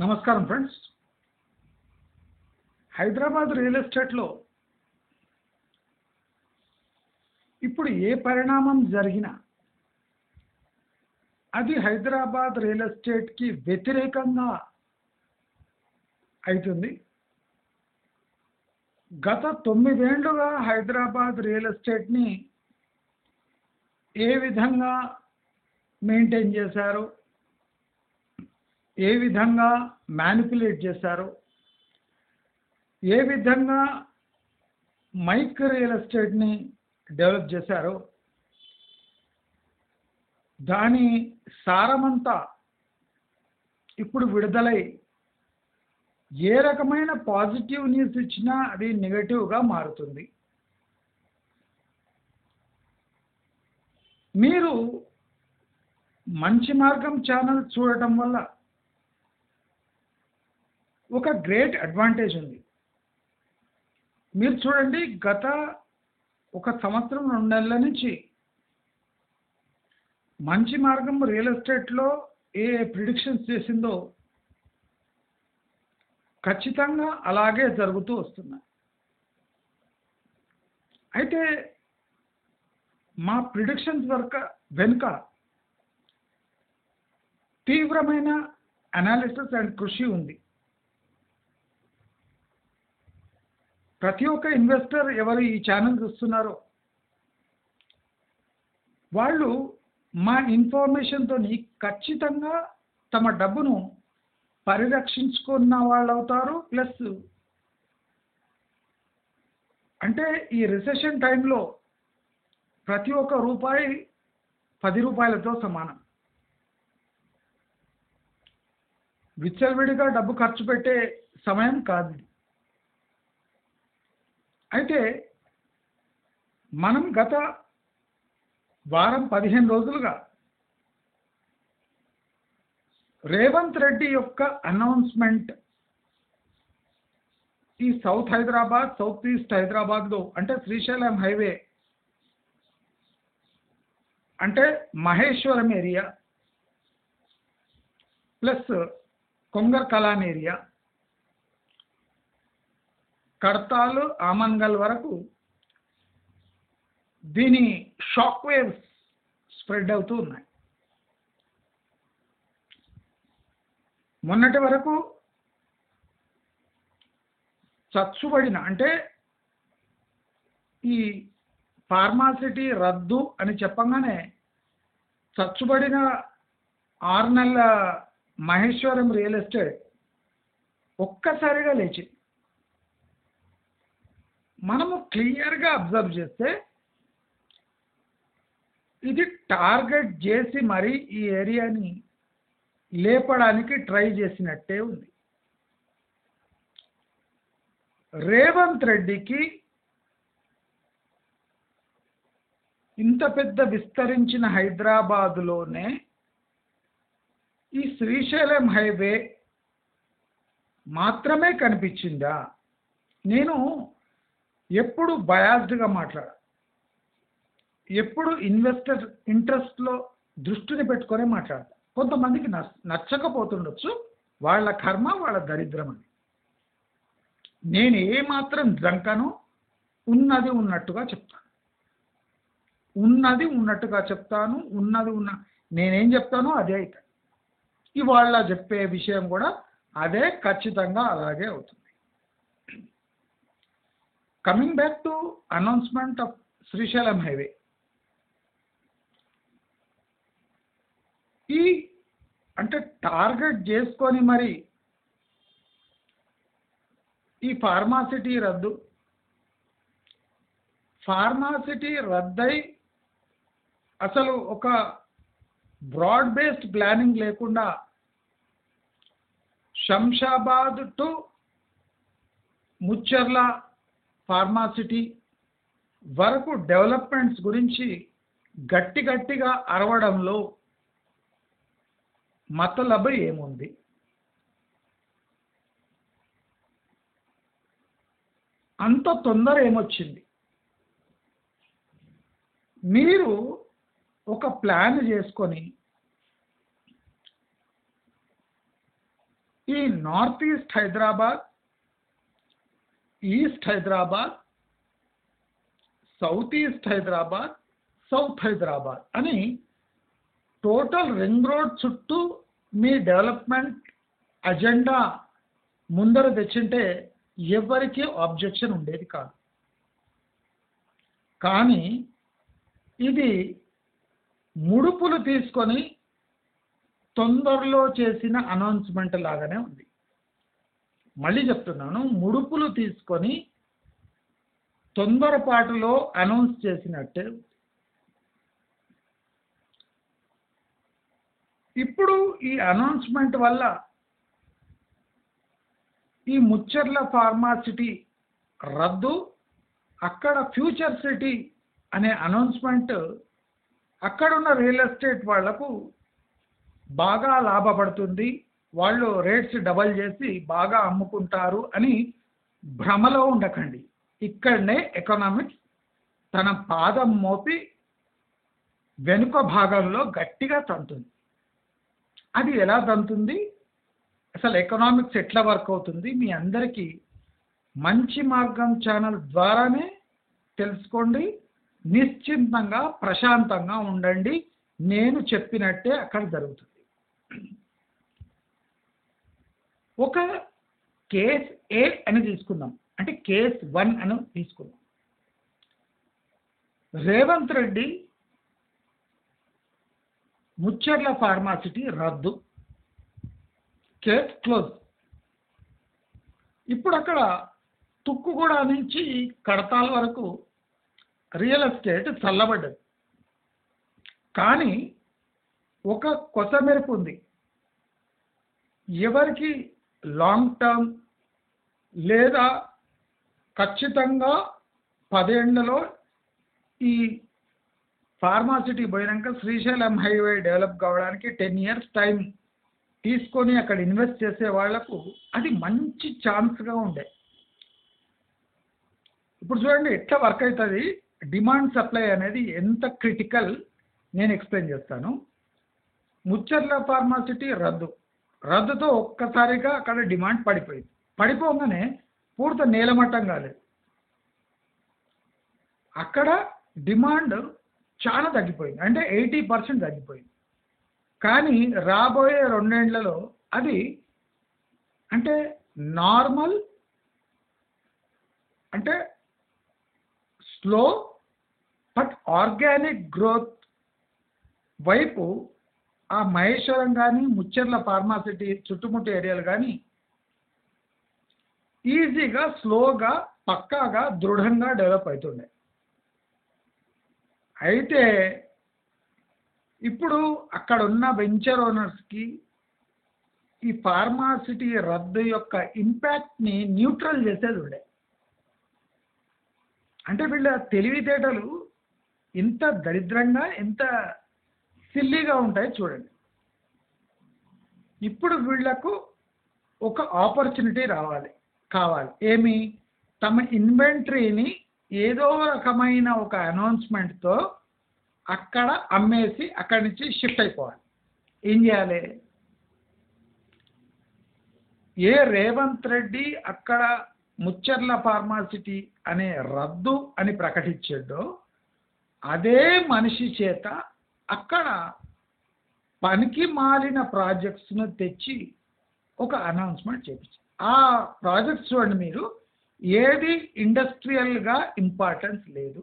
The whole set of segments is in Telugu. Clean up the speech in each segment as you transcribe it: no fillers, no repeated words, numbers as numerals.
నమస్కారం ఫ్రెండ్స్. హైదరాబాద్ రియల్ ఎస్టేట్లో ఇప్పుడు ఏ పరిణామం జరిగినా అది హైదరాబాద్ రియల్ ఎస్టేట్కి వ్యతిరేకంగా అవుతుంది. గత 9 ఏళ్లుగా హైదరాబాద్ రియల్ ఎస్టేట్ని ఏ విధంగా మెయింటైన్ చేశారో, ఏ విధంగా మ్యానిపులేట్ చేశారో, ఏ విధంగా మైక్రో రియల్ ఎస్టేట్ని డెవలప్ చేశారో దాని సారమంతా ఇప్పుడు విడుదలై ఏ రకమైన పాజిటివ్ న్యూస్ ఇచ్చినా అది నెగటివ్గా మారుతుంది. మీరు మంచి మార్గం ఛానల్ చూడటం వల్ల ఒక గ్రేట్ అడ్వాంటేజ్ ఉంది. మీరు చూడండి, గత 1 సంవత్సరం 2 నెలల నుంచి మంచి మార్గం రియల్ ఎస్టేట్లో ఏ ప్రిడిక్షన్స్ చేసిందో ఖచ్చితంగా అలాగే జరుగుతూ వస్తున్నాయి. అయితే మా ప్రిడిక్షన్స్ వెనుక తీవ్రమైన అనాలిసిస్ అండ్ కృషి ఉంది. ప్రతి ఒక్క ఇన్వెస్టర్ ఎవరు ఈ ఛానల్ చూస్తున్నారో వాళ్ళు మా ఇన్ఫర్మేషన్తో ఖచ్చితంగా తమ డబ్బును పరిరక్షించుకున్న వాళ్ళు అవుతారు. ప్లస్ అంటే ఈ రిసెషన్ టైంలో ప్రతి ఒక్క రూపాయి 10 రూపాయలతో సమానం. విచ్చలవిడిగా డబ్బు ఖర్చు పెట్టే సమయం కాదు. అయితే మనం గత వారం 15 రోజులుగా రేవంత్ రెడ్డి యొక్క అనౌన్స్మెంట్ ఈ సౌత్ హైదరాబాద్, సౌత్ ఈస్ట్ హైదరాబాద్లో అంటే శ్రీశైలం హైవే అంటే Maheshwaram area plus కొంగర్ Kalan area, కడతాలు, Amangal వరకు దీని షాక్ వేవ్స్ స్ప్రెడ్ అవుతూ ఉన్నాయి. మొన్నటి వరకు చచ్చుబడిన అంటే ఈ ఫార్మాసిటీ రద్దు అని చెప్పగానే చచ్చుబడిన 6 నెలల మహేశ్వరం రియల్ ఎస్టేట్ ఒక్కసారిగా లేచింది. మనము క్లియర్గా అబ్జర్వ్ చేస్తే ఇది టార్గెట్ చేసి మరి ఈ ఏరియాని లేపడానికి ట్రై చేసినట్టే ఉంది. రేవంత్ రెడ్డికి ఇంత పెద్ద విస్తరించిన హైదరాబాదులోనే ఈ శ్రీశైలం హైవే మాత్రమే కనిపించిందా? నేను ఎప్పుడు బయాస్డ్గా మాట్లాడా, ఎప్పుడు ఇన్వెస్టర్ ఇంట్రెస్ట్లో దృష్టిని పెట్టుకొని మాట్లాడతా. కొంతమందికి నచ్చకపోతుండొచ్చు, వాళ్ళ కర్మ వాళ్ళ దరిద్రం అని. నేను ఏమాత్రం జంకను, ఉన్నది ఉన్నట్టుగా చెప్తాను. ఉన్నది ఉన్నట్టుగా చెప్తాను. నేనేం చెప్తానో అదే అవుతుంది. ఇవాళ చెప్పే విషయం కూడా అదే, ఖచ్చితంగా అలాగే అవుతుంది. Coming back to announcement of Srisailam highway, ఈ అంటే టార్గెట్ చేసుకొని మరి ఈ ఫార్మాసిటీ రద్దై అసలు ఒక బ్రాడ్ బేస్డ్ ప్లానింగ్ లేకుండా శంషాబాద్ టు ముచ్చర్ల ఫార్మాసిటీ వరకు డెవలప్మెంట్స్ గురించి గట్టిగా అరవడంలో మతలబు ఏముంది? అంత తొందర ఏమొచ్చింది? మీరు ఒక ప్లాన్ చేసుకొని ఈ north east Hyderabad, east Hyderabad, south east Hyderabad, south Hyderabad అని టోటల్ రింగ్ రోడ్ చుట్టూ మీ డెవలప్మెంట్ అజెండా ముందర తెచ్చింటే ఎవరికి ఆబ్జెక్షన్ ఉండేది కాదు. కానీ ఇది ముడుపులు తీసుకొని తొందరలో చేసిన అనౌన్స్మెంట్ లాగానే ఉంది. మళ్ళీ చెప్తున్నాను, ముడుపులు తీసుకొని తొందరపాటులో అనౌన్స్ చేసినట్టే. ఇప్పుడు ఈ అనౌన్స్మెంట్ వల్ల ఈ ముచ్చర్ల ఫార్మాసిటీ రద్దు, అక్కడ ఫ్యూచర్ సిటీ అనే అనౌన్స్మెంట్ అక్కడున్న రియల్ ఎస్టేట్ వాళ్లకు బాగా లాభపడుతుంది, వాళ్ళు రేట్స్ డబల్ చేసి బాగా అమ్ముకుంటారు అని భ్రమలో ఉండకండి. ఇక్కడనే ఎకనామిక్స్ తన పాదం మోపి వెనుక భాగంలో గట్టిగా తంతుంది. అది ఎలా తంతుంది, అసలు ఎకనామిక్స్ ఎట్లా వర్క్ అవుతుంది, మీ అందరికీ మంచి మార్గం ఛానల్ ద్వారానే తెలుసుకోండి. నిశ్చింతంగా ప్రశాంతంగా ఉండండి. నేను చెప్పినట్టే అక్కడ జరుగుతుంది. ఒక కేస్ ఏ అని తీసుకుందాం, అంటే కేస్ 1 అని తీసుకుందాం. రేవంత్ రెడ్డి ముచ్చర్ల ఫార్మాసిటీ రద్దు, కేస్ క్లోజ్. ఇప్పుడు అక్కడ తుక్కుగూడ నుంచి కడతాల వరకు రియల్ ఎస్టేట్ చల్లబడ్డది. కానీ ఒక కొత్త మెరుపు ఉంది. ఎవరికి లాంగ్ టర్మ్ లేదా ఖచ్చితంగా 10 ఏళ్లలో ఈ ఫార్మాసిటీ పోయినాక శ్రీశైలం హైవే డెవలప్ కావడానికి 10 ఇయర్స్ టైం తీసుకొని అక్కడ ఇన్వెస్ట్ చేసే వాళ్లకు అది మంచి ఛాన్స్గా ఉండే. ఇప్పుడు చూడండి ఎట్లా వర్క్ అవుతుంది, డిమాండ్ సప్లై అనేది ఎంత క్రిటికల్ నేను ఎక్స్ప్లెయిన్ చేస్తాను. ముచ్చర్ల ఫార్మాసిటీ రద్దుతో ఒక్కసారిగా అక్కడ డిమాండ్ పడిపోయింది. పడిపోగానే పూర్తి నేలమట్టం కాలేదు, అక్కడ డిమాండ్ చాలా తగ్గిపోయింది, అంటే 80% తగ్గిపోయింది. కానీ రాబోయే 2 ఏళ్లలో అది అంటే నార్మల్, అంటే స్లో బట్ ఆర్గానిక్ గ్రోత్ వైపు ఆ మహేశ్వరం కానీ ముచ్చర్ల ఫార్మాసిటీ చుట్టుముట్టు ఏరియాలు కానీ ఈజీగా స్లోగా పక్కాగా దృఢంగా డెవలప్ అవుతుండే. అయితే ఇప్పుడు అక్కడ ఉన్న వెంచర్ ఓనర్స్కి ఈ ఫార్మాసిటీ రద్దు యొక్క ఇంపాక్ట్ని న్యూట్రల్ చేసేది ఉండే. అంటే వీళ్ళ తెలివితేటలు ఎంత దరిద్రంగా ఎంత సిల్లీగా ఉంటాయి చూడండి. ఇప్పుడు వీళ్లకు ఒక ఆపర్చునిటీ కావాలి. ఏమి, తమ ఇన్వెంటరీని ఏదో రకమైన ఒక అనౌన్స్మెంట్తో అక్కడ అమ్మేసి అక్కడి నుంచి షిఫ్ట్ అయిపోవాలి. ఏం చేయాలి? ఏ రేవంత్ రెడ్డి అక్కడ ముచ్చర్ల ఫార్మాసిటీ అనే రద్దు అని ప్రకటించాడో అదే మనిషి చేత అక్కడ పనికి మాలిన ప్రాజెక్ట్స్ను తెచ్చి ఒక అనౌన్స్మెంట్ చేయించారు. ఆ ప్రాజెక్ట్స్ చూడండి మీరు, ఏది ఇండస్ట్రియల్గా ఇంపార్టెన్స్ లేదు.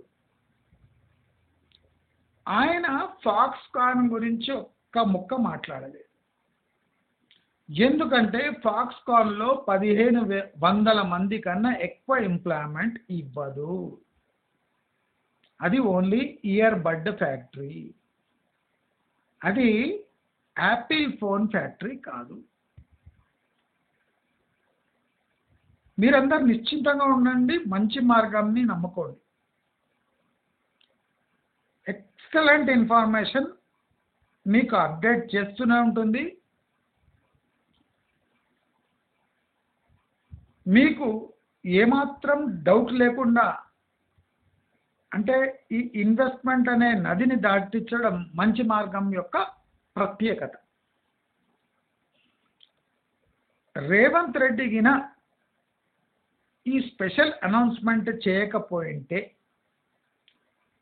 ఆయన ఫాక్స్కాన్ గురించి ఒక్క ముక్క మాట్లాడలేదు. ఎందుకంటే ఫాక్స్కాన్లో 1500 మంది కన్నా ఎక్కువ ఎంప్లాయ్మెంట్ ఇవ్వదు. అది ఓన్లీ ఇయర్ బడ్ ఫ్యాక్టరీ, అది యాపిల్ ఫోన్ ఫ్యాక్టరీ కాదు. మీరందరూ నిశ్చింతంగా ఉండండి, మంచి మార్గాన్ని నమ్ముకోండి. ఎక్సలెంట్ ఇన్ఫర్మేషన్ మీకు అప్డేట్ చేస్తూనే ఉంటుంది. మీకు ఏమాత్రం డౌట్ లేకుండా, అంటే ఈ ఇన్వెస్ట్మెంట్ అనే నదిని దాటించడం మంచి మార్గం యొక్క ప్రత్యేకత. రేవంత్ రెడ్డి గిన ఈ స్పెషల్ అనౌన్స్మెంట్ చేయకపోయింటే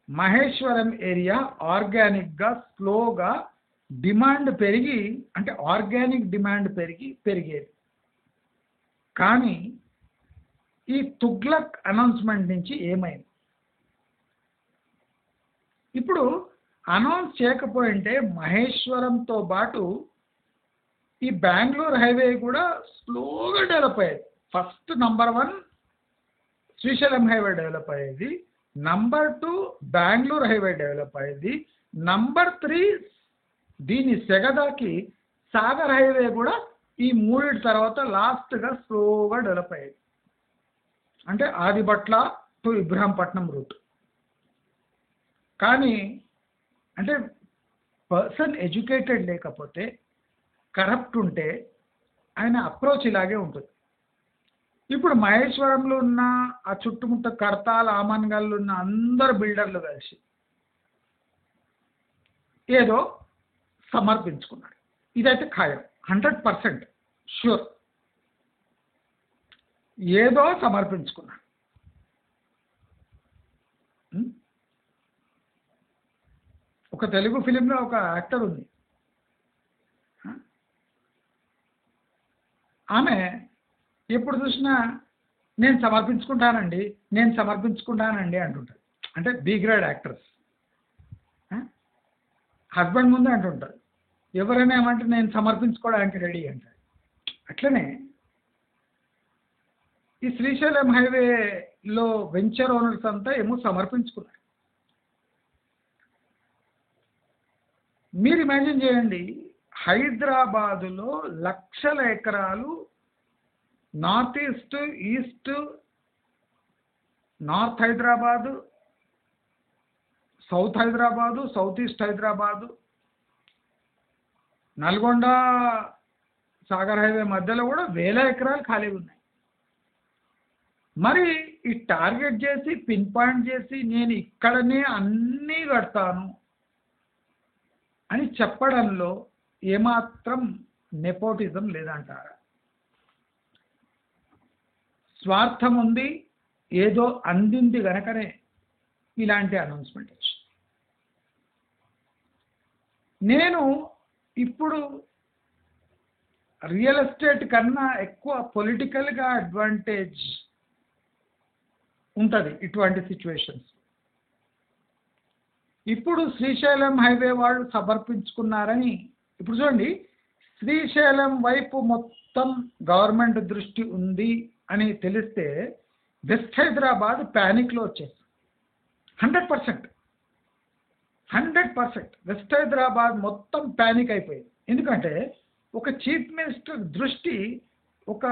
మహేశ్వరం ఏరియా ఆర్గానిక్గా స్లోగా డిమాండ్ పెరిగి, అంటే ఆర్గానిక్ డిమాండ్ పెరిగేది. కానీ ఈ తుగ్లక్ అనౌన్స్మెంట్ నుంచి ఏమైంది? ఇప్పుడు అనౌన్స్ చేయకపోయింటే మహేశ్వరంతో పాటు ఈ బెంగళూరు హైవే కూడా స్లోగా డెవలప్ అయ్యేది. First number 1 Srisailam highway develop అయ్యేది, నంబర్ 2 బెంగళూరు హైవే డెవలప్ అయ్యేది, నంబర్ 3 దీని సెగదాకి సాగర్ హైవే కూడా ఈ మూడింటి తర్వాత లాస్ట్గా స్లోగా డెవలప్ అయ్యేది. అంటే ఆదిబట్ల టు ఇబ్రహంపట్నం రూట్. కానీ అంటే పర్సన్ ఎడ్యుకేటెడ్ లేకపోతే, కరప్ట్ ఉంటే ఆయన అప్రోచ్ ఇలాగే ఉంటుంది. ఇప్పుడు మహేశ్వరంలో ఉన్న ఆ చుట్టుముట్ట కర్తాల్ ఆమన్గల్లో ఉన్న అందరు బిల్డర్లు కలిసి ఏదో సమర్పించుకున్నాడు. ఇదైతే ఖాయం, 100% ష్యూర్. ఏదో సమర్పించుకున్నాడు. ఒక తెలుగు ఫిలింలో ఒక యాక్టర్ ఉంది, ఆమె ఎప్పుడు చూసినా నేను సమర్పించుకుంటానండి అంటుంటారు. అంటే బి గ్రేడ్ యాక్టర్స్ హస్బెండ్ ముందే అంటుంటారు, ఎవరైనా ఏమంటే నేను సమర్పించుకోవడానికి రెడీ అంటారు. అట్లనే ఈ శ్రీశైలం హైవేలో వెంచర్ ఓనర్స్ అంతా ఏమో సమర్పించుకున్నారు. మీరు ఇమాజిన్ చేయండి, హైదరాబాదులో లక్షల ఎకరాలు north east, north Hyderabad, south Hyderabad, south east Hyderabad, Nalgonda Sagar highway మధ్యలో కూడా వేల ఎకరాలు ఖాళీగా ఉన్నాయి. మరి ఈ టార్గెట్ చేసి పిన్ పాయింట్ చేసి నేను ఇక్కడనే అన్నీ కడతాను అని చెప్పడంలో ఏమాత్రం నెపోటిజం లేదంటారా? స్వార్థం ఉంది, ఏదో అందింది గనకనే ఇలాంటి అనౌన్స్మెంట్ వచ్చింది. నేను ఇప్పుడు రియల్ ఎస్టేట్ కన్నా ఎక్కువ పొలిటికల్గా అడ్వాంటేజ్ ఉంటుంది ఇటువంటి సిచ్యువేషన్స్. ఇప్పుడు శ్రీశైలం హైవే వాళ్ళు సమర్పించుకున్నారని, ఇప్పుడు చూడండి, శ్రీశైలం వైపు మొత్తం గవర్నమెంట్ దృష్టి ఉంది అని తెలిస్తే వెస్ట్ హైదరాబాద్ ప్యానిక్లో వచ్చేస్తుంది. 100% వెస్ట్ హైదరాబాద్ మొత్తం ప్యానిక్ అయిపోయింది. ఎందుకంటే ఒక చీఫ్ మినిస్టర్ దృష్టి ఒక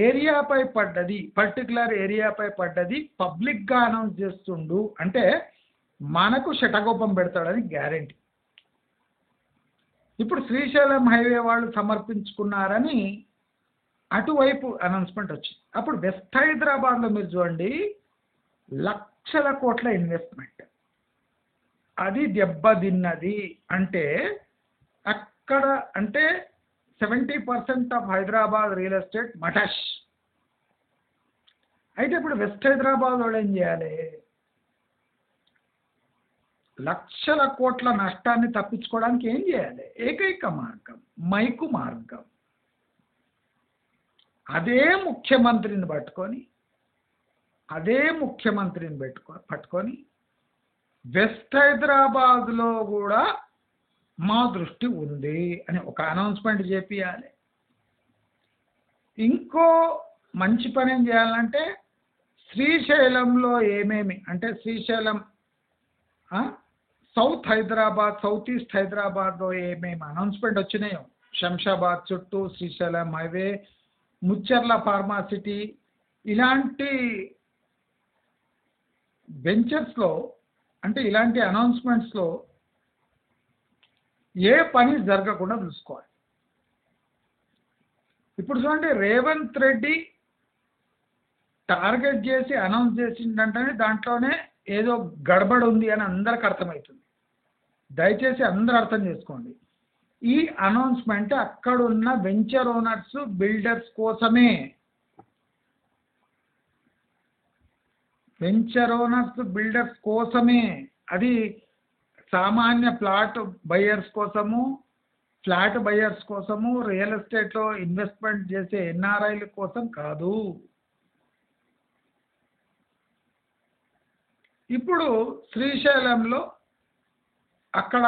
ఏరియాపై పడ్డది, పర్టికులర్ ఏరియాపై పడ్డది, పబ్లిక్గా అనౌన్స్ చేస్తుండు అంటే మనకు శటకోపం పెడతాడని గ్యారెంటీ. ఇప్పుడు శ్రీశైలం హైవే వాళ్ళు సమర్పించుకున్నారని అటువైపు అనౌన్స్మెంట్ వచ్చింది. అప్పుడు వెస్ట్ హైదరాబాద్లో మీరు చూడండి, లక్షల కోట్ల ఇన్వెస్ట్మెంట్, అది దెబ్బతిన్నది. అంటే అక్కడ అంటే 70% ఆఫ్ హైదరాబాద్ రియల్ ఎస్టేట్ మటాష్. అయితే ఇప్పుడు వెస్ట్ హైదరాబాద్ వాళ్ళు ఏం చేయాలి? లక్షల కోట్ల నష్టాన్ని తప్పించుకోవడానికి ఏం చేయాలి? ఏకైక మార్గం మైకు మార్గం. అదే ముఖ్యమంత్రిని పట్టుకొని వెస్ట్ హైదరాబాద్లో కూడా మా దృష్టి ఉంది అని ఒక అనౌన్స్మెంట్ చేపియాలి. ఇంకో మంచి పని ఏం చేయాలంటే శ్రీశైలంలో ఏమేమి అంటే Srisailam south Hyderabad, south east హైదరాబాద్లో ఏమేమి అనౌన్స్మెంట్ వచ్చినాయో, శంషాబాద్ చుట్టూ శ్రీశైలం హైవే, ముచ్చర్ల ఫార్మాసిటీ, ఇలాంటి వెంచర్స్లో అంటే ఇలాంటి అనౌన్స్మెంట్స్లో ఏ పని జరగకుండా చూసుకోవాలి. ఇప్పుడు చూడండి, రేవంత్ రెడ్డి టార్గెట్ చేసి అనౌన్స్ చేసిందంటే దాంట్లోనే ఏదో గడబడి ఉంది అని అందరికి అర్థమవుతుంది. దయచేసి అందరూ అర్థం చేసుకోండి. ఈ అనౌన్స్మెంట్ అక్కడున్న వెంచర్ ఓనర్స్ బిల్డర్స్ కోసమే. వెంచర్ ఓనర్స్ బిల్డర్స్ కోసమే. అది సామాన్య ప్లాట్ బయర్స్ కోసము, ఫ్లాట్ బయర్స్ కోసము, రియల్ ఎస్టేట్లో ఇన్వెస్ట్మెంట్ చేసే ఎన్ఆర్ఐల కోసం కాదు. ఇప్పుడు శ్రీశైలంలో అక్కడ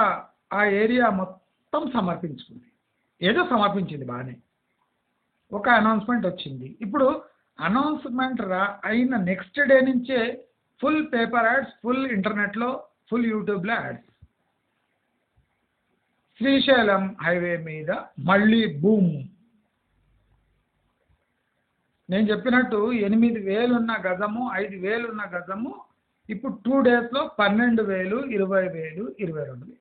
ఆ ఏరియా మొత్తం సమర్పించుకుంది. ఏదో సమర్పించింది బాగానే, ఒక అనౌన్స్మెంట్ వచ్చింది. ఇప్పుడు అనౌన్స్మెంట్ అయిన నెక్స్ట్ డే నుంచే ఫుల్ పేపర్ యాడ్స్, ఫుల్ ఇంటర్నెట్లో, ఫుల్ యూట్యూబ్లో యాడ్స్. శ్రీశైలం హైవే మీద మళ్ళీ బూమ్. నేను చెప్పినట్టు 8,000 ఉన్న గజము, 5,000 ఉన్న గజము ఇప్పుడు 2 డేస్లో 12,000, 20,000, 22,000.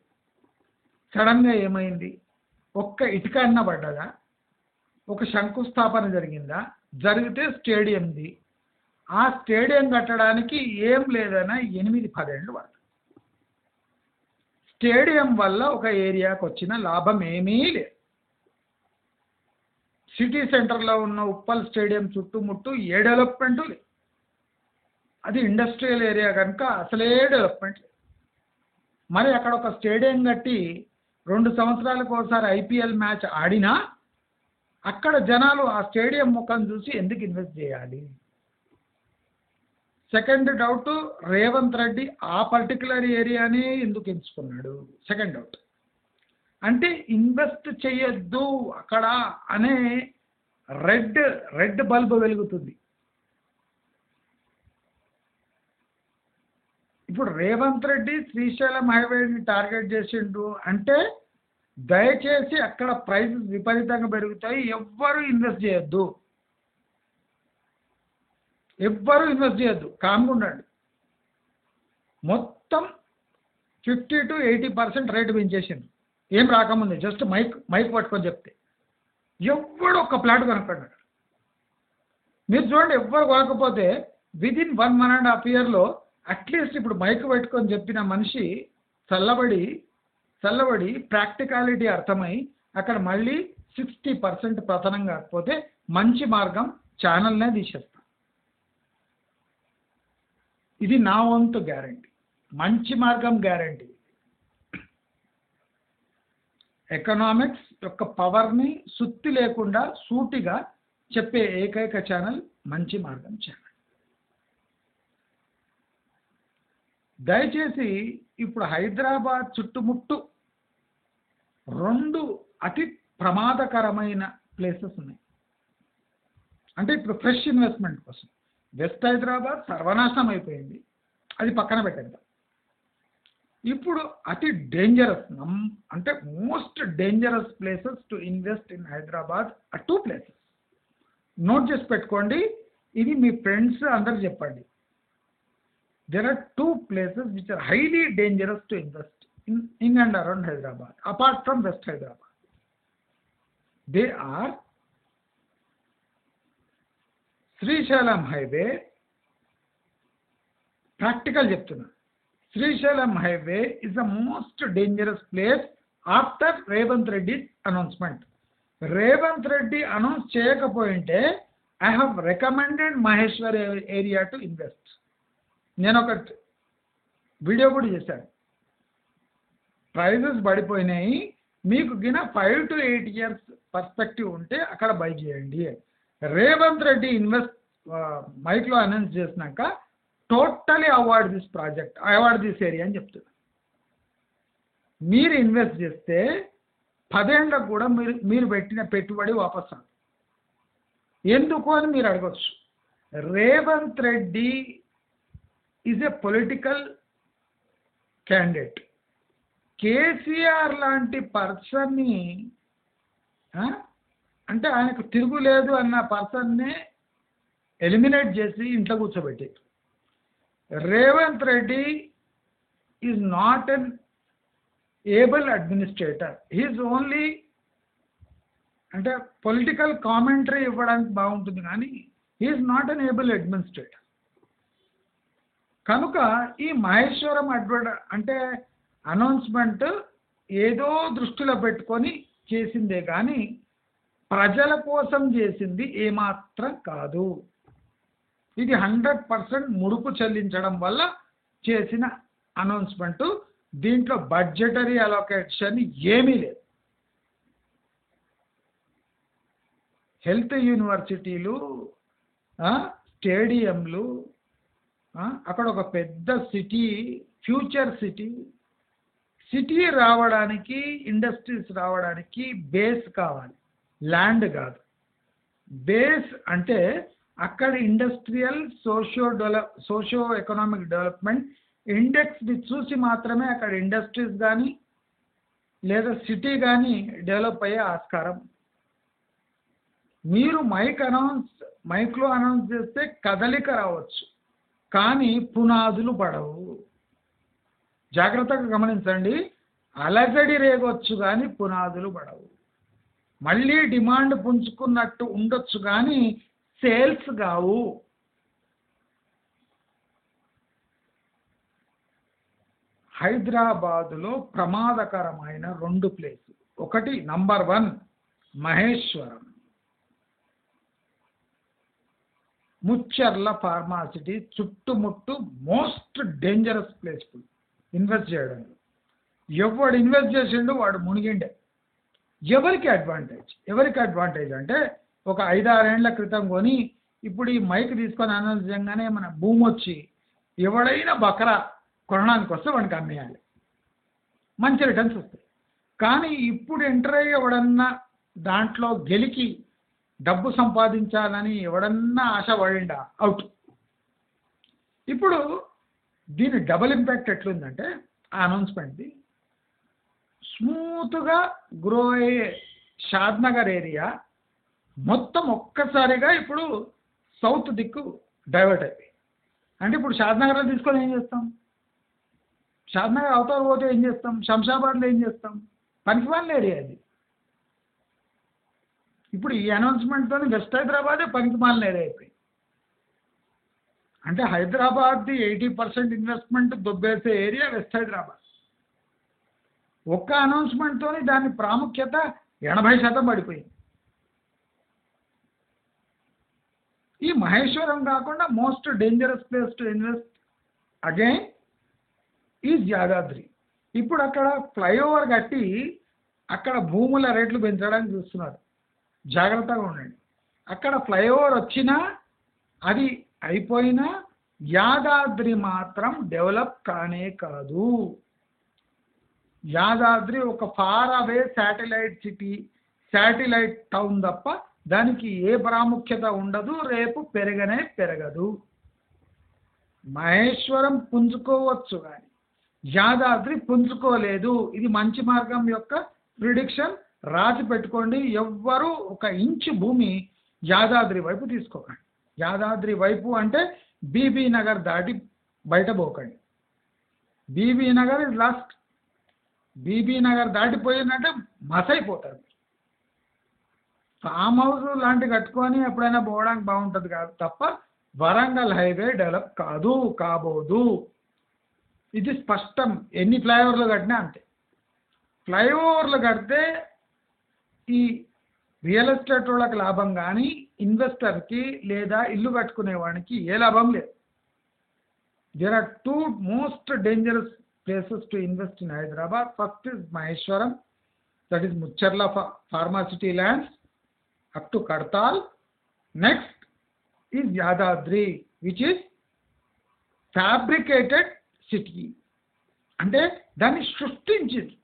సడన్గా ఏమైంది? ఒక్క ఇటుక అన్న పడ్డదా? ఒక శంకుస్థాపన జరిగిందా? జరిగితే స్టేడియంది. ఆ స్టేడియం కట్టడానికి ఏం లేదన్నా 8-10 ఏళ్ళు పడుతుంది. స్టేడియం వల్ల ఒక ఏరియాకు వచ్చిన లాభం ఏమీ లేదు. సిటీ సెంటర్లో ఉన్న ఉప్పల్ స్టేడియం చుట్టుముట్టు ఏ డెవలప్మెంటు లేదు. అది ఇండస్ట్రియల్ ఏరియా కనుక అసలే డెవలప్మెంట్ లేదు. మరి అక్కడ ఒక స్టేడియం కట్టి 2 సంవత్సరాలకు ఒకసారి ఐపీఎల్ మ్యాచ్ ఆడినా అక్కడ జనాలు ఆ స్టేడియం ముఖం చూసి ఎందుకు ఇన్వెస్ట్ చేయాలి? సెకండ్ డౌట్, రేవంత్ రెడ్డి ఆ పర్టికులర్ ఏరియానే ఎందుకు ఎంచుకున్నాడు? Second doubt. అంటే ఇన్వెస్ట్ చేయొద్దు అక్కడ అనే రెడ్ బల్బ్ వెలుగుతుంది. ఇప్పుడు రేవంత్ రెడ్డి శ్రీశైలం హైవేని టార్గెట్ చేసిండు అంటే దయచేసి అక్కడ ప్రైసెస్ విపరీతంగా పెరుగుతాయి, ఎవ్వరూ ఇన్వెస్ట్ చేయొద్దు, కామ్గా ఉండండి. మొత్తం 50 to 80% రేటు పెంచేసింది ఏం రాకముందే. జస్ట్ మైక్ పట్టుకొని చెప్తే ఎవ్వడు ఒక్క ప్లాట్ కొనుక్కోండి. మీరు చూడండి, ఎవ్వరు కొనకపోతే విదిన్ 1.5 yearలో అట్లీస్ట్ ఇప్పుడు మైక్ పెట్టుకొని చెప్పిన మనిషి చల్లబడి ప్రాక్టికాలిటీ అర్థమై అక్కడ మళ్ళీ 60% పతనం కాకపోతే మంచి మార్గం ఛానల్నే తీసేస్తాం. ఇది నా వంతు గ్యారంటీ, మంచి మార్గం గ్యారంటీ. ఎకనామిక్స్ యొక్క పవర్ని సుత్తి లేకుండా సూటిగా చెప్పే ఏకైక ఛానల్ మంచి మార్గం ఛానల్. దయచేసి ఇప్పుడు హైదరాబాద్ చుట్టుముట్టు 2 అతి ప్రమాదకరమైన ప్లేసెస్ ఉన్నాయి. అంటే ఇప్పుడు ఫ్రెష్ ఇన్వెస్ట్మెంట్ కోసం వెస్ట్ హైదరాబాద్ సర్వనాశనం అయిపోయింది, అది పక్కన పెట్టేద్దాం. ఇప్పుడు అతి డేంజరస్ అంటే most dangerous places to invest in Hyderabad 2 places. Note చేసి పెట్టుకోండి, ఇది మీ ఫ్రెండ్స్ అందరు చెప్పండి. There are 2 places which are highly dangerous to invest in and around Hyderabad, apart from West Hyderabad. They are Srisailam Highway. Practical చెప్తున్నా, Srisailam Highway is the most dangerous place after Revanth Reddy's announcement. Revanth Reddy announce చేయకపోయింటే I have recommended Maheshwar area to invest. నేను ఒక వీడియో కూడా చేశాను. ప్రైజెస్ పడిపోయినాయి, మీకు గిన 5 to 8 years పర్స్పెక్టివ్ ఉంటే అక్కడ బై చేయండి. రేవంత్ రెడ్డి మైక్లో అనౌన్స్ చేసినాక టోటలీ అవాయిడ్ దిస్ ఏరియా అని చెప్తున్నా. మీరు ఇన్వెస్ట్ చేస్తే 10 ఏళ్ళకు కూడా మీరు పెట్టిన పెట్టుబడి వాపస్ రాదు. ఎందుకు అని మీరు అడగచ్చు. Revanth Reddy is a political candidate. KCR లాంటి పర్సన్ని అంటే ఆయనకు తిరుగులేదు అన్న పర్సన్నే ఎలిమినేట్ చేసి ఇంట్లో కూర్చోబెట్టి. Revanth Reddy is not an able administrator. He's only అంటే పొలిటికల్ కామెంటరీ ఇవ్వడానికి బాగుంటుంది కానీ he's not an able administrator. కనుక ఈ మహేశ్వరం అంటే అనౌన్స్మెంట్ ఏదో దృష్టిలో పెట్టుకొని చేసిందే కానీ ప్రజల కోసం చేసింది ఏమాత్రం కాదు. ఇది 100% ముడుపు చెల్లించడం వల్ల చేసిన అనౌన్స్మెంట్. దీంట్లో బడ్జెటరీ అలొకేషన్ ఏమీ లేదు. హెల్త్ యూనివర్సిటీలు, స్టేడియంలు, అక్కడ ఒక పెద్ద సిటీ, ఫ్యూచర్ సిటీ రావడానికి, ఇండస్ట్రీస్ రావడానికి బేస్ కావాలి, ల్యాండ్ కాదు. బేస్ అంటే అక్కడ ఇండస్ట్రియల్ సోషియో ఎకనామిక్ డెవలప్మెంట్ ఇండెక్స్ని చూసి మాత్రమే అక్కడ ఇండస్ట్రీస్ కానీ లేదా సిటీ కానీ డెవలప్ అయ్యే ఆస్కారం. మీరు మైక్లో అనౌన్స్ చేస్తే కదలిక రావచ్చు, కానీ పునాదులు పడవు. జాగ్రత్తగా గమనించండి. అలజడి రేగొచ్చు కానీ పునాదులు పడవు. మళ్ళీ డిమాండ్ పుంజుకున్నట్టు ఉండొచ్చు కానీ సేల్స్ కావు. హైదరాబాదులో ప్రమాదకరమైన 2 ప్లేసులు. ఒకటి నంబర్ 1 మహేశ్వరం, ముచ్చర్ల ఫార్మాసిటీ చుట్టుముట్టు మోస్ట్ డేంజరస్ ప్లేస్ ఇన్వెస్ట్ చేయడానికి. ఎవడు ఇన్వెస్ట్ చేసిండు వాడు మునిగిండే. ఎవరికి అడ్వాంటేజ్ అంటే ఒక 5-6 ఏళ్ల క్రితం కొని ఇప్పుడు ఈ మైక్ తీసుకొని అనౌన్స్ చేయగానే మన భూమి వచ్చి ఎవడైనా బకరా కొనడానికి వస్తే వాడికి అమ్మేయాలి, మంచి రిటర్న్స్ వస్తాయి. కానీ ఇప్పుడు ఎంటర్ అయ్యి ఎవడన్నా దాంట్లో గెలికి డబ్బు సంపాదించాలని ఎవడన్నా ఆశ పడిండా అవుట్. ఇప్పుడు దీని డబుల్ ఇంపాక్ట్ ఎట్లుందంటే ఆ అనౌన్స్మెంట్ది స్మూత్గా గ్రో అయ్యే షాద్నగర్ ఏరియా మొత్తం ఒక్కసారిగా ఇప్పుడు సౌత్ దిక్కు డైవర్ట్ అయిపోయి. అంటే ఇప్పుడు షాద్నగర్లో తీసుకొని ఏం చేస్తాం? షాద్నగర్ అవతల పోతే ఏం చేస్తాం? శంషాబాద్లో ఏం చేస్తాం? పనికిమాలిన ఏరియా అది. ఇప్పుడు ఈ అనౌన్స్మెంట్తో వెస్ట్ హైదరాబాదే పనికిమాలిన ఏరియా అయిపోయింది. అంటే హైదరాబాద్ది 80% ఇన్వెస్ట్మెంట్ దొబ్బేసే ఏరియా వెస్ట్ హైదరాబాద్. ఒక్క అనౌన్స్మెంట్తో దాని ప్రాముఖ్యత 80% పడిపోయింది. ఈ మహేశ్వరం కాకుండా most dangerous place to invest again is Yadadri. ఇప్పుడు అక్కడ ఫ్లైఓవర్ కట్టి అక్కడ భూముల రేట్లు పెంచడానికి చూస్తున్నారు. జాగ్రత్తగా ఉండండి. అక్కడ ఫ్లైఓవర్ వచ్చినా అది అయిపోయినా యాదాద్రి మాత్రం డెవలప్ కానే కాదు. యాదాద్రి ఒక far away satellite city, satellite town తప్ప దానికి ఏ ప్రాముఖ్యత ఉండదు, రేపు పెరగదు. మహేశ్వరం పుంజుకోవచ్చు కానీ యాదాద్రి పుంజుకోలేదు. ఇది మంచి మార్గం యొక్క ప్రిడిక్షన్. రాసి పెట్టుకోండి. ఎవ్వరూ 1 ఇంచు భూమి యాదాద్రి వైపు తీసుకోకండి. యాదాద్రి వైపు అంటే బీబీ నగర్ దాటి బయట పోకండి. Bibi Nagar is last. బీబీ నగర్ దాటిపోయిందంటే మసైపోతారు. ఫామ్ హౌస్ లాంటి కట్టుకొని ఎప్పుడైనా పోవడానికి బాగుంటుంది కాదు తప్ప వరంగల్ హైవే డెవలప్ కాబోదు. ఇది స్పష్టం. ఎన్ని ఫ్లైఓవర్లు కట్టినా అంతే. ఫ్లైఓవర్లు కడితే ఈ రియల్ ఎస్టేట్ వాళ్ళకి లాభం కానీ ఇన్వెస్టర్కి లేదా ఇల్లు కట్టుకునేవాడికి ఏ లాభం లేదు. There are 2 most dangerous places to invest in Hyderabad. First is Maheshwaram, that is Mucharla Pharmacity lands up to Kadtal. Next is Yadadri, which is fabricated city. అంటే దాన్ని సృష్టించింది.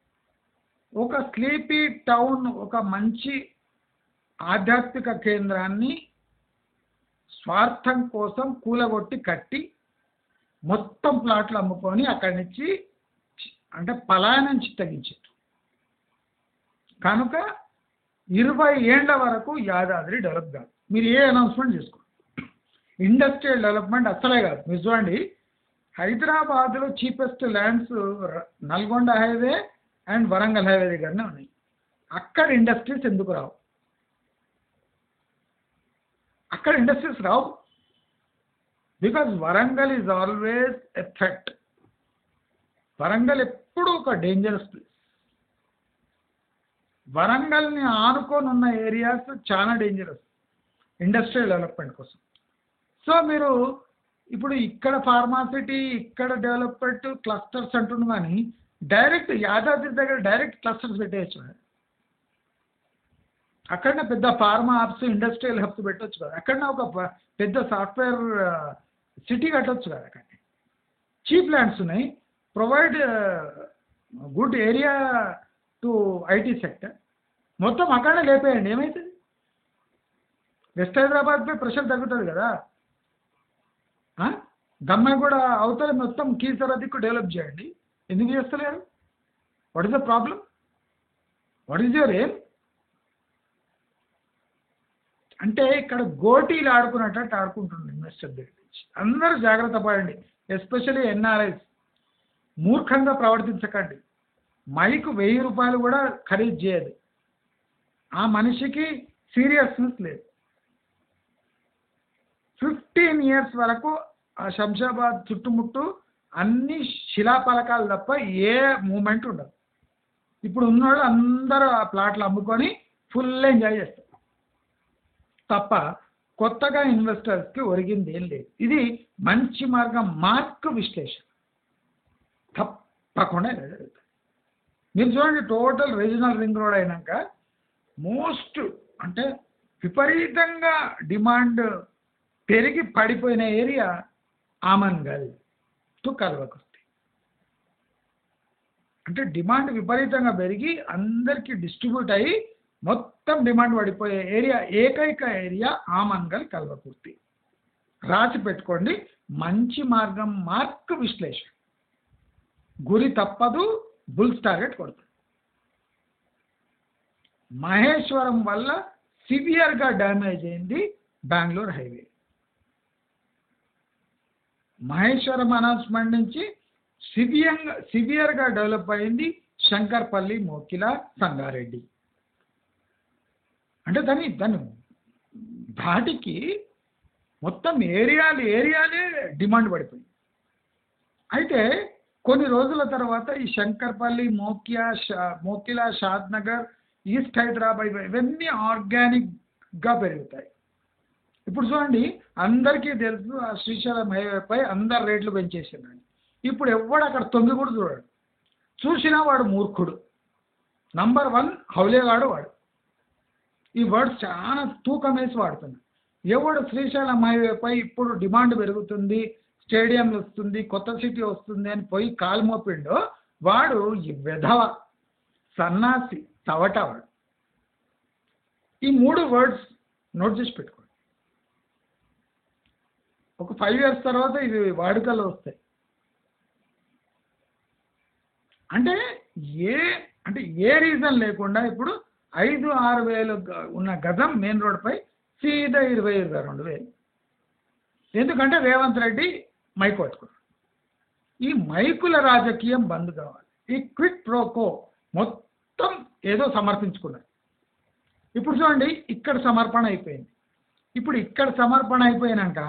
ఒక స్లీపీ టౌన్, ఒక మంచి ఆధ్యాత్మిక కేంద్రాన్ని స్వార్థం కోసం కూలగొట్టి కట్టి మొత్తం ప్లాట్లు అమ్ముకొని అక్కడి నుంచి అంటే పలాయనం చిత్తగించారు. కనుక 20 ఏళ్ల వరకు యాదాద్రి డెవలప్ కాదు. మీరు ఏ అనౌన్స్మెంట్ చేసుకోండి. ఇండస్ట్రియల్ డెవలప్మెంట్ అసలే కాదు. మీరు చూడండి, హైదరాబాద్లో cheapest lands Nalgonda highway and Warangal highway దగ్గరనే ఉన్నాయి. అక్కడ ఇండస్ట్రీస్ ఎందుకు రావు? అక్కడ industries Rao because Warangal is always a threat. Warangal ఎప్పుడూ ఒక డేంజరస్ ప్లేస్. వరంగల్ని ఆనుకొని ఉన్న ఏరియాస్ చాలా డేంజరస్ ఇండస్ట్రియల్ డెవలప్మెంట్ కోసం. సో మీరు ఇప్పుడు ఇక్కడ ఫార్మాసిటీ, ఇక్కడ డెవలప్మెంట్ క్లస్టర్స్ అంటున్నాం, కానీ డైరెక్ట్ యాదాద్రి దగ్గర డైరెక్ట్ క్లస్టర్స్ పెట్టేయచ్చు కదా. అక్కడనే పెద్ద ఫార్మా హబ్స్, ఇండస్ట్రియల్ హబ్స్ పెట్టవచ్చు కదా. అక్కడనే ఒక పెద్ద సాఫ్ట్వేర్ సిటీ కట్టవచ్చు కదా. అక్కడ చీప్ ల్యాండ్స్ ఉన్నాయి, provide good area to IT sector. మొత్తం అక్కడనే లేపేయండి, ఏమవుతుంది? వెస్ట్ హైదరాబాద్పై ప్రెషర్ తగ్గుతుంది కదా. దమ్మాయి కూడా అవతల మొత్తం కీసరదిక్కు డెవలప్ చేయండి. ఎందుకు చేస్తలేరు? What is the problem? What is your aim? అంటే ఇక్కడ గోటీలు ఆడుకున్నట్టు ఆడుకుంటుంది ఇన్వెస్టర్ దగ్గర నుంచి. అందరూ జాగ్రత్త పడండి, ఎస్పెషల్లీ ఎన్ఆర్ఐస్. మూర్ఖంగా ప్రవర్తించకండి. మైకు 1000 రూపాయలు కూడా ఖరీదు చేయదు. ఆ మనిషికి సీరియస్నెస్ లేదు. 15 ఇయర్స్ వరకు ఆ శంషాబాద్ చుట్టుముట్టు అన్ని శిలాపలకాలు తప్ప ఏ మూమెంట్ ఉండదు. ఇప్పుడు ఉన్నవాళ్ళు అందరూ ఆ ప్లాట్లు అమ్ముకొని ఫుల్ ఎంజాయ్ చేస్తారు తప్ప కొత్తగా ఇన్వెస్టర్స్కి ఒరిగింది ఏం లేదు. ఇది మంచి మార్గం, మార్క్ విశ్లేషణ తప్పకుండా జరుగుతుంది. మీరు చూడండి, టోటల్ రీజనల్ రింగ్ రోడ్ అయినాక మోస్ట్ అంటే విపరీతంగా డిమాండ్ పెరిగి పడిపోయిన ఏరియా ఆమన్గల్ టు కల్వకుర్తి. అంటే డిమాండ్ విపరీతంగా పెరిగి అందరికీ డిస్ట్రిబ్యూట్ అయ్యి మొత్తం డిమాండ్ పడిపోయే ఏరియా, ఏకైక ఏరియా ఆమన్గల్ కల్వకుర్తి. రాసి పెట్టుకోండి, మంచి మార్గం, మార్క్ విశ్లేషణ. గురి తప్పదు, బుల్స్ టార్గెట్ కొడుతుంది. మహేశ్వరం వల్ల సివియర్గా డ్యామేజ్ అయింది బెంగళూరు హైవే. మహేశ్వరం అనౌన్స్మెంట్ నుంచి సివియర్గా డెవలప్ అయింది శంకర్పల్లి, మోకిల, సంగారెడ్డి. అంటే దాని ధాటికి మొత్తం ఏరియాలే డిమాండ్ పడిపోయింది. అయితే కొన్ని రోజుల తర్వాత ఈ శంకర్పల్లి, మోకిల, షాద్ నగర్, ఈస్ట్ హైదరాబాద్ ఇవన్నీ ఆర్గానిక్గా పెరుగుతాయి. ఇప్పుడు చూడండి, అందరికీ తెలుసు ఆ శ్రీశైలం హైవేపై అందరు రేట్లు పెంచేసిందని. ఇప్పుడు ఎవడు అక్కడ తొంగి కూడా చూడాడు. చూసినా వాడు మూర్ఖుడు. నంబర్ 1 హౌలేగాడు వాడు. ఈ వర్డ్స్ చాలా తూకం వేసి వాడుతున్నాడు. ఎవడు శ్రీశైలం హైవేపై ఇప్పుడు డిమాండ్ పెరుగుతుంది, స్టేడియంలు వస్తుంది, కొత్త సిటీ వస్తుంది అని పోయి కాలు మోపిండో వాడు ఈ వెధవ, సన్నాసి, తవట వాడు. ఈ 3 వర్డ్స్ నోట్ చేసి పెట్టుకోండి. ఒక 5 years తర్వాత ఇవి వాడుకలో వస్తాయి. అంటే ఏ రీజన్ లేకుండా ఇప్పుడు 5-6 వేలు ఉన్న గజం మెయిన్ రోడ్పై సీదా 20-22 వేలు. ఎందుకంటే రేవంత్ రెడ్డి మైక్ పట్టుకున్నాడు. ఈ మైకుల రాజకీయం బంద్ కావాలి. ఈ క్విక్ ప్రోకో మొత్తం ఏదో సమర్పించుకున్నారు. ఇప్పుడు చూడండి, ఇక్కడ సమర్పణ అయిపోయింది. ఇప్పుడు ఇక్కడ సమర్పణ అయిపోయినాక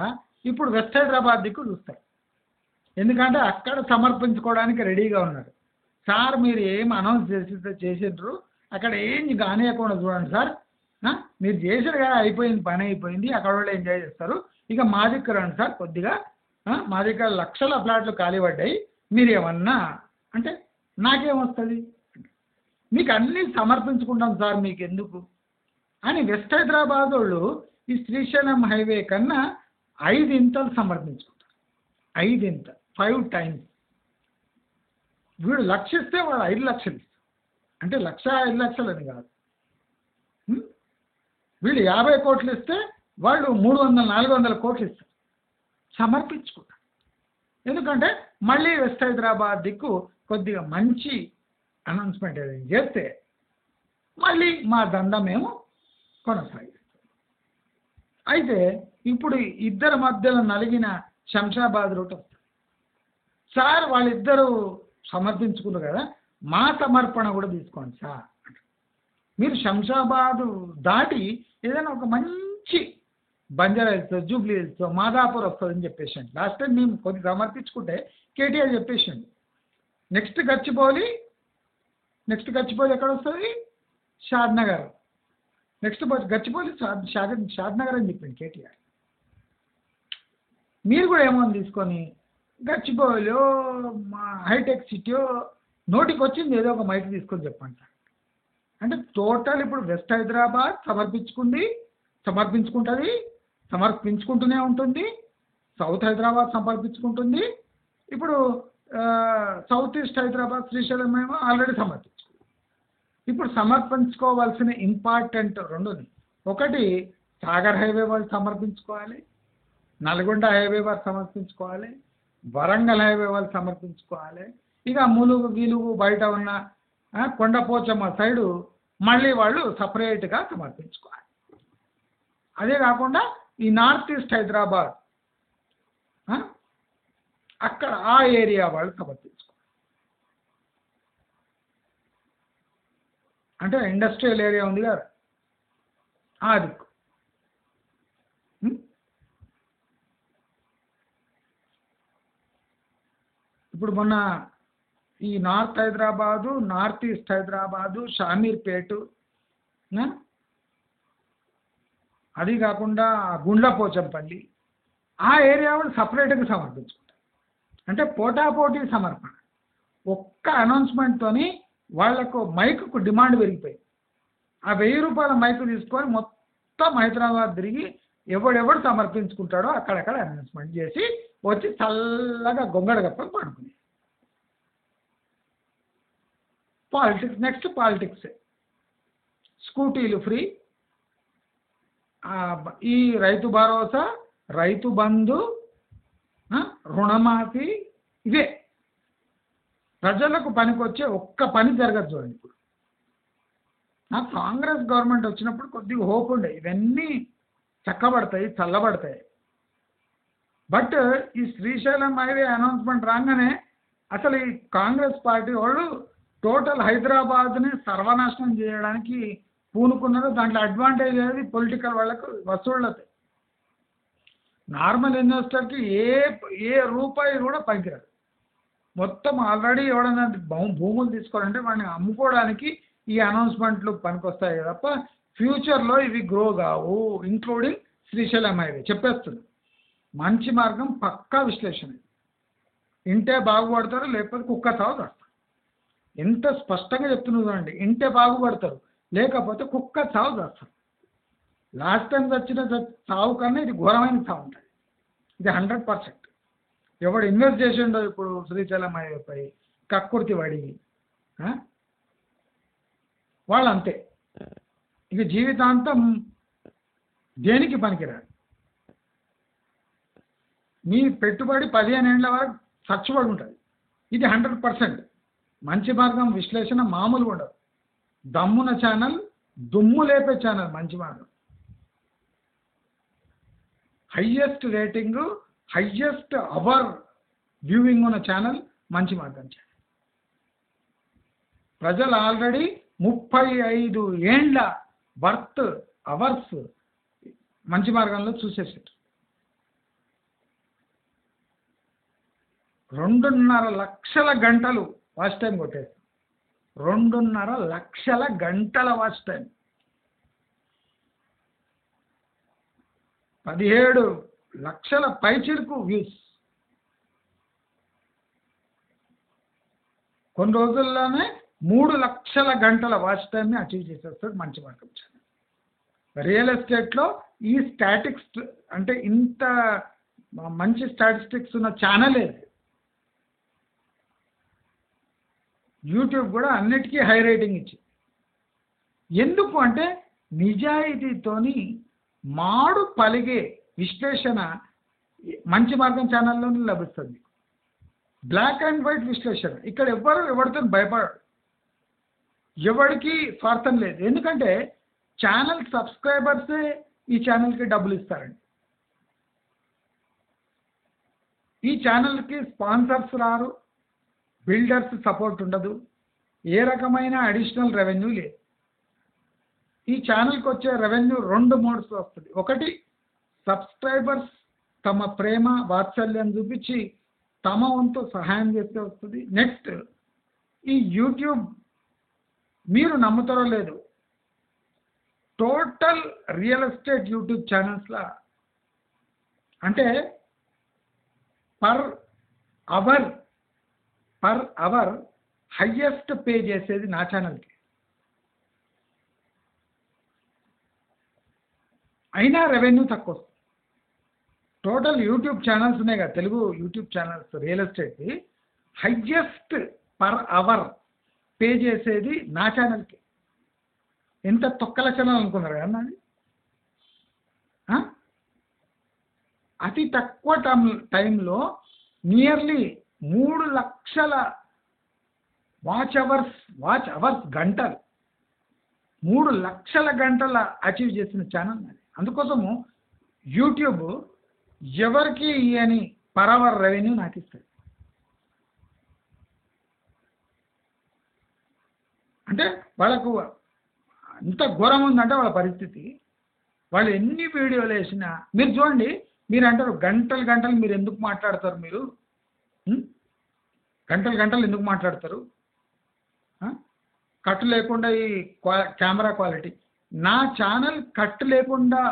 ఇప్పుడు వెస్ట్ హైదరాబాద్ దిక్కు చూస్తారు. ఎందుకంటే అక్కడ సమర్పించుకోవడానికి రెడీగా ఉన్నారు. సార్ మీరు ఏం అనౌన్స్ చేసిండ్రు, అక్కడ ఏం కానియకుండా చూడండి సార్, మీరు చేసారు కదా, అయిపోయింది, పని అయిపోయింది, అక్కడ వాళ్ళు ఎంజాయ్ చేస్తారు, ఇక మా దగ్గర రండి సార్, కొద్దిగా మా దగ్గర లక్షల ఫ్లాట్లు ఖాళీ పడ్డాయి, మీరు ఏమన్నా అంటే నాకేమొస్తుంది, మీకు అన్నీ సమర్పించుకుంటాం సార్, మీకు ఎందుకు అని వెస్ట్ హైదరాబాద్ వాళ్ళు ఈ శ్రీశైలం హైవే కన్నా 5 ఇంతలు సమర్పించుకుంటారు. 5 times. వీడు లక్షిస్తే వాడు 5 లక్షలు ఇస్తారు. అంటే 1,05 లక్షలు అని కాదు. వీళ్ళు 50 కోట్లు ఇస్తే వాళ్ళు 300-400 కోట్లు ఇస్తారు. సమర్పించుకుంటారు. ఎందుకంటే మళ్ళీ వెస్ట్ హైదరాబాద్ దిక్కు కొద్దిగా మంచి అనౌన్స్మెంట్ ఏదైనా చేస్తే మళ్ళీ మా దందా మేము కొనసాగిస్తాం. అయితే ఇప్పుడు ఇద్దరి మధ్యలో నలిగిన శంషాబాద్ రూట్ వస్తుంది. సార్ వాళ్ళిద్దరూ సమర్పించుకున్నారు కదా, మా సమర్పణ కూడా తీసుకోండి సార్. మీరు శంషాబాద్ దాటి ఏదైనా ఒక మంచి Banjara hills, Jubilee hills, Madhapur వస్తుందని చెప్పేసండి. లాస్ట్ టైం మేము కొద్దిగా సమర్పించుకుంటే కేటీఆర్ చెప్పేసండి. నెక్స్ట్ గచ్చిబౌలి ఎక్కడ వస్తుంది? షాద్ నగర్, నెక్స్ట్ గచ్చిబౌలి షాద్ నగర్ అని చెప్పింది కేటీఆర్. మీరు కూడా ఏమో తీసుకొని గచ్చిబౌలియో హైటెక్ సిటీయో నోటికి వచ్చింది ఏదో ఒక మైక్ తీసుకొని చెప్పండి. అంటే టోటల్ ఇప్పుడు వెస్ట్ హైదరాబాద్ సమర్పించుకుంటూనే ఉంటుంది. సౌత్ హైదరాబాద్ సమర్పించుకుంటుంది. ఇప్పుడు సౌత్ ఈస్ట్ హైదరాబాద్ శ్రీశైలం ఏమో ఆల్రెడీ సమర్పించుకుంది. ఇప్పుడు సమర్పించుకోవాల్సిన ఇంపార్టెంట్ రెండుని, ఒకటి సాగర్ హైవే వాళ్ళు సమర్పించుకోవాలి, నల్గొండ హైవే వాళ్ళు సమర్పించుకోవాలి, వరంగల్ హైవే వాళ్ళు సమర్పించుకోవాలి. ఇక ములుగు గిలుగు బయట ఉన్న కొండపోచమ్మ సైడు మళ్ళీ వాళ్ళు సపరేట్గా సమర్పించుకోవాలి. అదే కాకుండా ఈ నార్త్ ఈస్ట్ హైదరాబాద్ అక్కడ ఆ ఏరియా వాళ్ళు సమర్పించుకోవాలి. అంటే ఇండస్ట్రియల్ ఏరియా ఉంది కదా ఆ దిక్కు. ఇప్పుడు మొన్న ఈ north Hyderabad, north east Hyderabad, Shamirpet, అది కాకుండా గుండ్లపోచంపల్లి ఆ ఏరియా వాళ్ళు సపరేట్గా సమర్పించుకుంటారు. అంటే పోటాపోటీ సమర్పణ. ఒక్క అనౌన్స్మెంట్తోని వాళ్లకు మైకుకు డిమాండ్ పెరిగిపోయింది. ఆ 1000 రూపాయల మైకు తీసుకొని మొత్తం హైదరాబాద్ తిరిగి ఎవడెవడు సమర్పించుకుంటాడో అక్కడక్కడ అనౌన్స్మెంట్ చేసి వచ్చి చల్లగా గొంగడ గప్పకు పడుకుని. పాలిటిక్స్, నెక్స్ట్ పాలిటిక్స్, స్కూటీలు ఫ్రీ, ఈ రైతు భరోసా, రైతు బంధు, రుణమాఫీ, ఇవే ప్రజలకు పనికొచ్చే ఒక్క పని జరగదు. చూడండి, ఇప్పుడు నాకు కాంగ్రెస్ గవర్నమెంట్ వచ్చినప్పుడు కొద్దిగా హోప్ ఉండే ఇవన్నీ చక్కబడతాయి, చల్లబడతాయి. బట్ ఈ శ్రీశైలం హైవే అనౌన్స్మెంట్ రాగానే అసలు ఈ కాంగ్రెస్ పార్టీ వాళ్ళు టోటల్ హైదరాబాద్ని సర్వనాశనం చేయడానికి పూనుకున్నారు. దాంట్లో అడ్వాంటేజ్ అనేది పొలిటికల్ వాళ్ళకు వసూళ్ళతాయి. నార్మల్ ఇన్వెస్టర్కి ఏ రూపాయి కూడా పనికిరాదు. మొత్తం ఆల్రెడీ ఎవడన్నా భూములు తీసుకోవాలంటే వాడిని అమ్ముకోవడానికి ఈ అనౌన్స్మెంట్లు పనికొస్తాయి తప్ప ఫ్యూచర్లో ఇవి గ్రో కావు. ఇంక్లూడింగ్ శ్రీశైలం హైవే చెప్పేస్తుంది. మంచి మార్గం పక్కా విశ్లేషణ. ఇంటే బాగుపడతారు, లేకపోతే కుక్క చావు చేస్తారు. ఎంత స్పష్టంగా చెప్తున్నది చూడండి. ఇంటే బాగుపడతారు, లేకపోతే కుక్క చావు చేస్తారు. లాస్ట్ టైం వచ్చిన చావు కన్నా ఇది ఘోరమైన చావు ఉంటుంది. ఇది 100%. ఎవడు ఇన్వెస్ట్ చేసిండో ఇప్పుడు శ్రీశైలం హైవేపై కక్కుర్తి పడి వాళ్ళు అంతే, ఇక జీవితాంతం దేనికి పనికిరాడు. మీ పెట్టుబడి 15 ఏళ్ల వరకు ఖర్చుబడి ఉంటుంది. ఇది 100%. మంచి మార్గం విశ్లేషణ మామూలుగా ఉండదు. దమ్మున ఛానల్, దుమ్ము లేపే ఛానల్ మంచి మార్గం. Highest rating, highest hour viewing ఉన్న ఛానల్ మంచి మార్గం ఛానల్. ప్రజలు ఆల్రెడీ 35 ఏండ్ల వర్త్ అవర్స్ మంచి మార్గంలో చూసేసారు. 2.5 లక్షల గంటలు వాచ్ టైం కొట్టేస్తారు. 2.5 లక్షల గంటల వాచ్ టైం, 17 లక్షల పైచిలుకు వ్యూస్. కొన్ని రోజుల్లోనే 3 లక్షల గంటల వాచ్ టైంని అచీవ్ చేసేస్తాడు మంచి మార్గం ఛానల్. రియల్ ఎస్టేట్లో ఈ స్టాటిక్స్ అంటే ఇంత మంచి స్టాటిస్టిక్స్ ఉన్న ఛానలే. యూట్యూబ్ కూడా అన్నిటికీ హై రేటింగ్ ఇచ్చింది. ఎందుకు అంటే నిజాయితీతోని మాడు పలిగే విశ్లేషణ మంచి మార్గం ఛానల్లోనే లభిస్తుంది. బ్లాక్ అండ్ వైట్ విశ్లేషణ ఇక్కడ ఎవరితో భయపడడు, ఎవరికి స్వార్థం లేదు. ఎందుకంటే ఛానల్ సబ్స్క్రైబర్సే ఈ ఛానల్కి డబ్బులు ఇస్తారండి. ఈ ఛానల్కి స్పాన్సర్స్ రారు, బిల్డర్స్ సపోర్ట్ ఉండదు, ఏ రకమైన అడిషనల్ రెవెన్యూ లేదు. ఈ ఛానల్కి వచ్చే రెవెన్యూ 2 మోడ్స్ వస్తుంది. ఒకటి, సబ్స్క్రైబర్స్ తమ ప్రేమ వాత్సల్యం చూపించి తమ వంతు సహాయం చేస్తే వస్తుంది. నెక్స్ట్, ఈ యూట్యూబ్ మీరు నమ్ముతారో లేదు, టోటల్ రియల్ ఎస్టేట్ యూట్యూబ్ ఛానల్స్లో అంటే పర్ అవర్ హయ్యెస్ట్ పే చేసేది నా ఛానల్కి. అయినా రెవెన్యూ తక్కువ వస్తుంది. టోటల్ యూట్యూబ్ ఛానల్స్ ఉన్నాయి కదా, తెలుగు యూట్యూబ్ ఛానల్స్ రియల్ ఎస్టేట్కి హయ్యెస్ట్ పర్ అవర్ పే చేసేది నా ఛానల్కి. ఎంత తొక్కల ఛానల్ అనుకున్నారు కదా నాది. అతి తక్కువ టైంలో నియర్లీ 3 లక్షల వాచ్ అవర్స్ గంటలు, 3 లక్షల గంటల అచీవ్ చేసిన ఛానల్ నాది. అందుకోసము యూట్యూబ్ ఎవరికి ఇయని పర్ అవర్ రెవెన్యూ నాకు ఇస్తుంది. అంటే వాళ్ళకు అంత ఘోరం ఉందంటే వాళ్ళ పరిస్థితి. వాళ్ళు ఎన్ని వీడియోలు వేసినా మీరు చూడండి, మీరు అంటారు గంటలు మీరు ఎందుకు మాట్లాడతారు, మీరు గంటలు ఎందుకు మాట్లాడతారు, కట్ లేకుండా ఈ కెమెరా క్వాలిటీ. నా ఛానల్ కట్ లేకుండా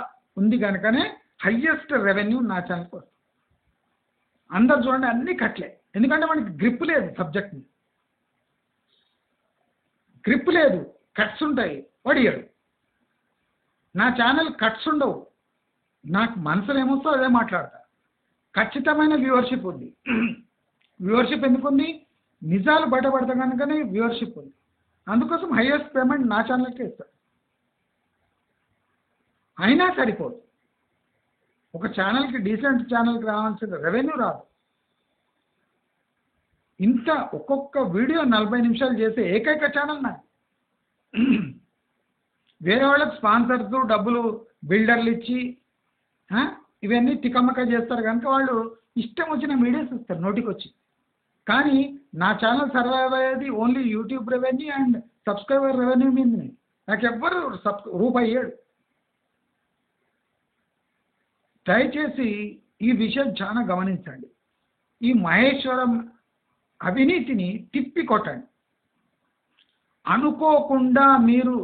ఉంది కనుకనే హయ్యెస్ట్ రెవెన్యూ నా ఛానల్కి వస్తుంది. అందరు చూడండి అన్నీ కట్లే, ఎందుకంటే మనకి గ్రిప్ లేదు, సబ్జెక్ట్ మీద గ్రిప్ లేదు, కట్స్ ఉంటాయి వడియాడు. నా ఛానల్ కట్స్ ఉండవు, నాకు మనసులో ఏమొస్తో అదే మాట్లాడతా. ఖచ్చితమైన వ్యూవర్షిప్ ఉంది. వ్యూవర్షిప్ ఎందుకుంది, నిజాలు బయటపడతా కనుకనే వ్యూవర్షిప్ ఉంది. అందుకోసం హైయెస్ట్ పేమెంట్ నా ఛానల్కే ఇస్తాడు. అయినా సరిపోదు, ఒక ఛానల్కి డీసెంట్ ఛానల్కి రావాల్సిన రెవెన్యూ రాదు. ఇంత ఒక్కొక్క వీడియో 40 నిమిషాలు చేసే ఏకైక ఛానల్ నాది. వేరే వాళ్ళకి స్పాన్సర్స్ డబ్బులు బిల్డర్లు ఇచ్చి ఇవన్నీ తికమక చేస్తారు కనుక వాళ్ళు ఇష్టం వచ్చిన వీడియోస్ ఇస్తారు నోటికి వచ్చి. కానీ నా ఛానల్ సర్వైవ్ అయ్యేది only YouTube revenue and subscriber revenue మీదనే. నాకు ఎవ్వరు రూపాయి ఇయ్యడు. దయచేసి ఈ విషయం చాలా గమనించండి. ఈ మహేశ్వరం అవినీతిని తిప్పి కొట్టండి. అనుకోకుండా మీరు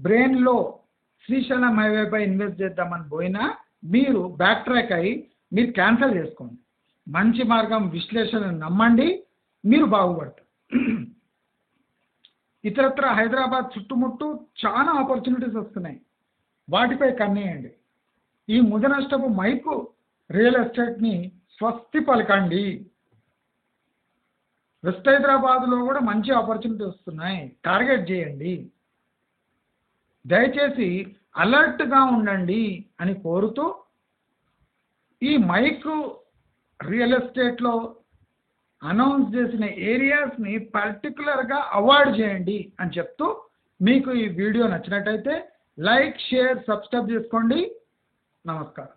బ్రెయిన్లో శ్రీశైలం హైవేపై ఇన్వెస్ట్ చేద్దామని పోయినా మీరు బ్యాక్ ట్రాక్ అయ్యి మీరు క్యాన్సిల్ చేసుకోండి. మంచి మార్గం విశ్లేషణ నమ్మండి, మీరు బాగుపడతారు. ఇతరత్ర హైదరాబాద్ చుట్టుముట్టు చాలా ఆపర్చునిటీస్ వస్తున్నాయి, వాటిపై కన్నేయండి. ఈ ముదనష్టపు మైకు రియల్ ఎస్టేట్ని స్వస్తి పలకండి. వెస్ట్ హైదరాబాద్లో కూడా మంచి ఆపర్చునిటీ వస్తున్నాయి, టార్గెట్ చేయండి. దయచేసి అలర్ట్గా ఉండండి అని కోరుతూ ఈ మైకు రియల్ ఎస్టేట్లో అనౌన్స్ చేసిన ఏరియాస్ని పర్టికులర్గా అవాయిడ్ చేయండి అని చెప్తూ, మీకు ఈ వీడియో నచ్చినట్టయితే లైక్, షేర్, సబ్స్క్రైబ్ చేసుకోండి. నమస్కారం.